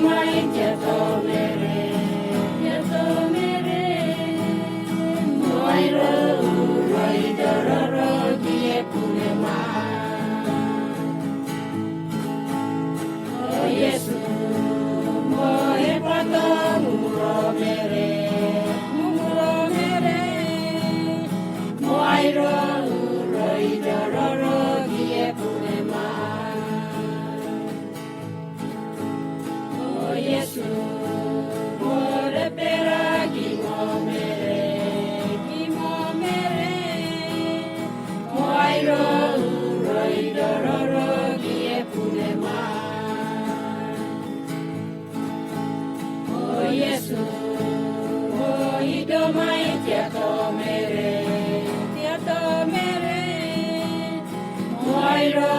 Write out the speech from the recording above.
mai tiato mere Moi ro roi dororo die pune ma Oh Yesu mo e pato muro mere Moi ro roi dororo die pune ma Oh Yesu mo re pera ki mo mere Moi ro roi dororo die pune ma Oh Yesu mo ido mai tiato mere Moi ro